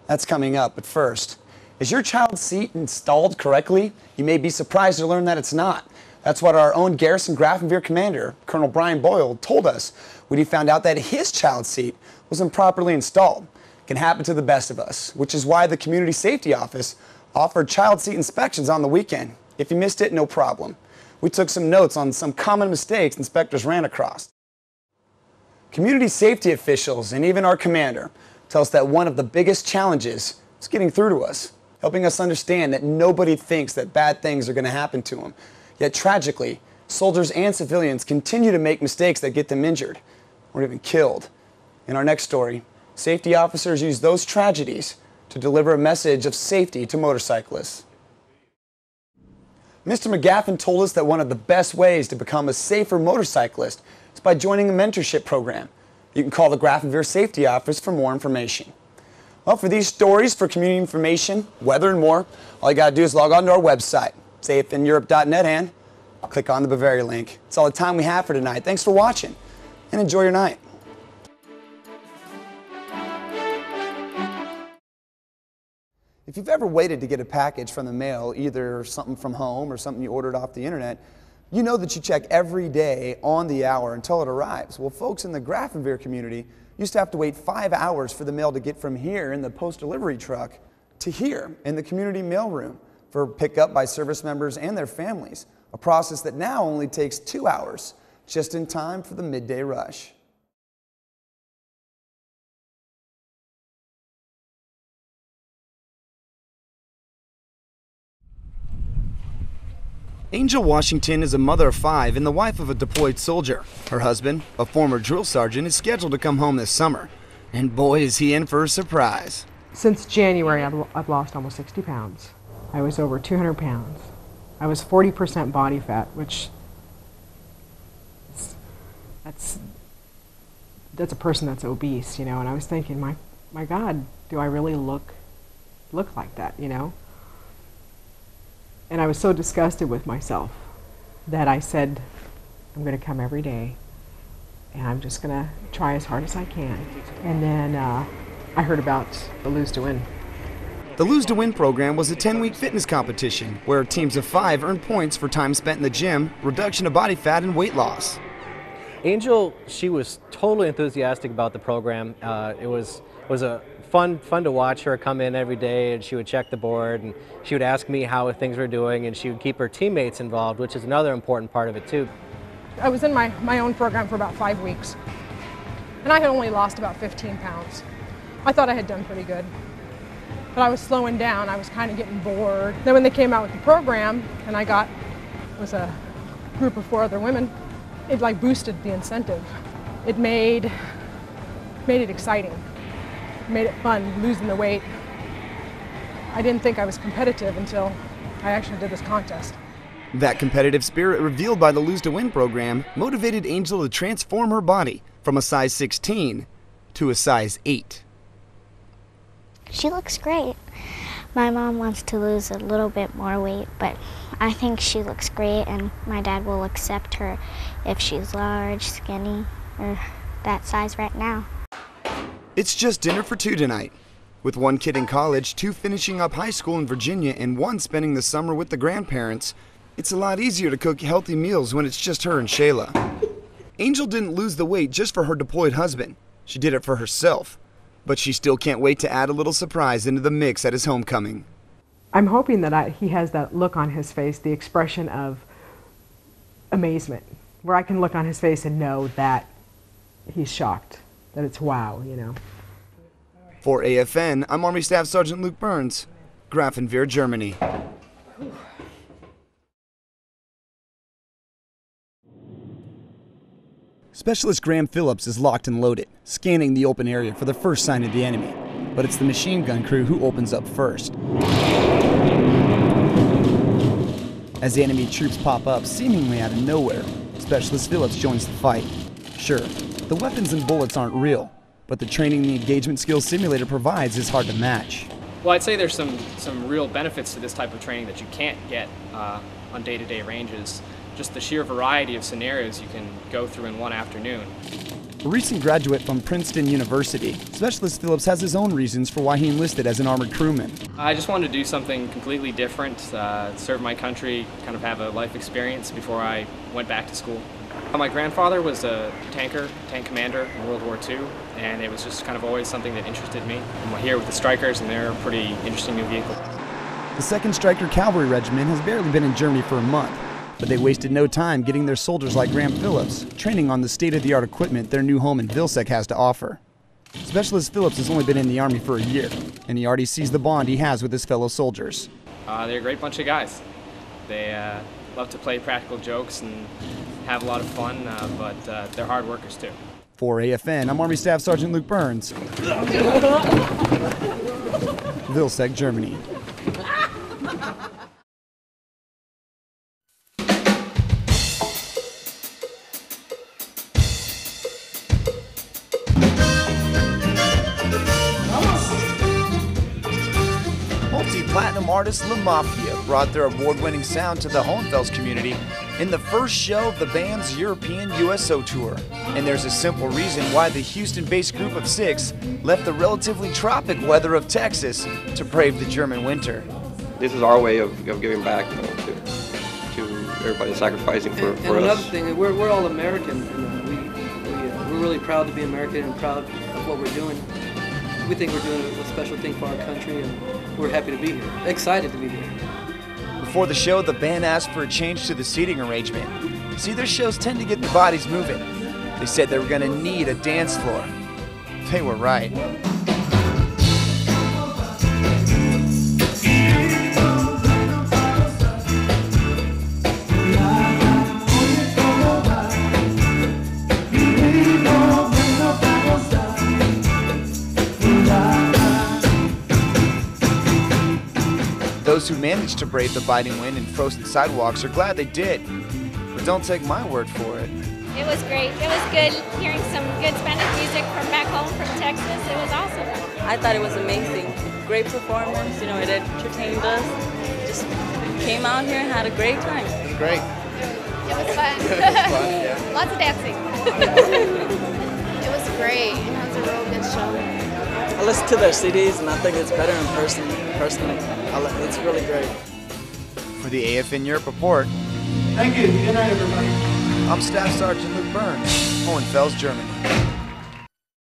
That's coming up, but first, is your child's seat installed correctly? You may be surprised to learn that it's not. That's what our own Garrison Grafenwoehr commander, Colonel Brian Boyle, told us when he found out that his child's seat was improperly installed. It can happen to the best of us, which is why the Community Safety Office offered child seat inspections on the weekend. If you missed it, no problem. We took some notes on some common mistakes inspectors ran across. Community safety officials and even our commander tell us that one of the biggest challenges is getting through to us, helping us understand that nobody thinks that bad things are going to happen to them. Yet tragically, soldiers and civilians continue to make mistakes that get them injured or even killed. In our next story, safety officers use those tragedies to deliver a message of safety to motorcyclists. Mr. McGaffin told us that one of the best ways to become a safer motorcyclist is by joining a mentorship program. You can call the Grafenwoehr Safety Office for more information. Well, for these stories, for community information, weather, and more, all you got to do is log on to our website, afneurope.net, and click on the Bavaria link. That's all the time we have for tonight. Thanks for watching, and enjoy your night. If you've ever waited to get a package from the mail, either something from home or something you ordered off the internet, you know that you check every day on the hour until it arrives. Well, folks in the Grafenwoehr community used to have to wait 5 hours for the mail to get from here in the post delivery truck to here in the community mailroom for pickup by service members and their families, a process that now only takes 2 hours, just in time for the midday rush. Angel Washington is a mother of 5 and the wife of a deployed soldier. Her husband, a former drill sergeant, is scheduled to come home this summer. And boy, is he in for a surprise. Since January, I've lost almost 60 pounds. I was over 200 pounds. I was 40% body fat, which that's a person that's obese, you know. And I was thinking, my God, do I really look like that, you know? And I was so disgusted with myself that I said, I'm going to come every day and I'm just going to try as hard as I can. And then I heard about the Lose to Win. The Lose to Win program was a 10-week fitness competition where teams of 5 earned points for time spent in the gym, reduction of body fat, and weight loss. Angel, she was totally enthusiastic about the program. It was a fun to watch her come in every day, and she would check the board and she would ask me how things were doing, and she would keep her teammates involved, which is another important part of it too. I was in my own program for about 5 weeks, and I had only lost about 15 pounds. I thought I had done pretty good, but I was slowing down. I was kind of getting bored. Then when they came out with the program, and was a group of 4 other women, it like boosted the incentive. It made it exciting. Made it fun, losing the weight. I didn't think I was competitive until I actually did this contest. That competitive spirit revealed by the Lose to Win program motivated Angel to transform her body from a size 16 to a size 8. She looks great. My mom wants to lose a little bit more weight, but I think she looks great, and my dad will accept her if she's large, skinny, or that size right now. It's just dinner for 2 tonight, with 1 kid in college, 2 finishing up high school in Virginia, and 1 spending the summer with the grandparents. It's a lot easier to cook healthy meals when it's just her and Shayla. Angel didn't lose the weight just for her deployed husband. She did it for herself. But she still can't wait to add a little surprise into the mix at his homecoming. I'm hoping that he has that look on his face, the expression of amazement, where I can look on his face and know that he's shocked, that it's wow, you know. For AFN, I'm Army Staff Sergeant Luke Burns, Grafenwoehr, Germany. Specialist Graham Phillips is locked and loaded, scanning the open area for the first sign of the enemy. But it's the machine gun crew who opens up first. As the enemy troops pop up seemingly out of nowhere, Specialist Phillips joins the fight. Sure, the weapons and bullets aren't real, but the training the engagement skills simulator provides is hard to match. Well, I'd say there's some real benefits to this type of training that you can't get on day-to-day ranges. Just the sheer variety of scenarios you can go through in one afternoon. A recent graduate from Princeton University, Specialist Phillips has his own reasons for why he enlisted as an armored crewman. I just wanted to do something completely different, serve my country, kind of have a life experience before I went back to school. My grandfather was a tank commander in World War II, and it was just kind of always something that interested me. I'm here with the Strikers, and they're a pretty interesting new vehicle. The 2nd Stryker Cavalry Regiment has barely been in Germany for a month, but they wasted no time getting their soldiers like Graham Phillips training on the state-of-the-art equipment their new home in Vilseck has to offer. Specialist Phillips has only been in the Army for a year, and he already sees the bond he has with his fellow soldiers. They're a great bunch of guys. They love to play practical jokes and have a lot of fun, but they're hard workers too. For AFN, I'm Army Staff Sergeant Luke Burns. Vilseck, Germany. Multi-platinum artist La Mafia brought their award-winning sound to the Hohenfels community in the first show of the band's European USO tour. And there's a simple reason why the Houston-based group of 6 left the relatively tropic weather of Texas to brave the German winter. This is our way of giving back, to everybody sacrificing for us. And another thing, we're all American. We're really proud to be American and proud of what we're doing. We think we're doing a special thing for our country, and we're happy to be here, excited to be here. Before the show, the band asked for a change to the seating arrangement. See, their shows tend to get the bodies moving. They said they were going to need a dance floor. They were right. Those who managed to brave the biting wind and frozen sidewalks are glad they did. But don't take my word for it. It was great. It was good hearing some good Spanish music from back home from Texas. It was awesome. I thought it was amazing. Great performance. It entertained us. Just came out here and had a great time. It was great. It was fun. It was fun, yeah. Lots of dancing. It was great. It was a real good show. I listen to their CDs and I think it's better in person, personally. It's really great. For the AFN Europe Report, thank you. Good night, everybody. I'm Staff Sergeant Luke Burns, Hohenfels, Germany.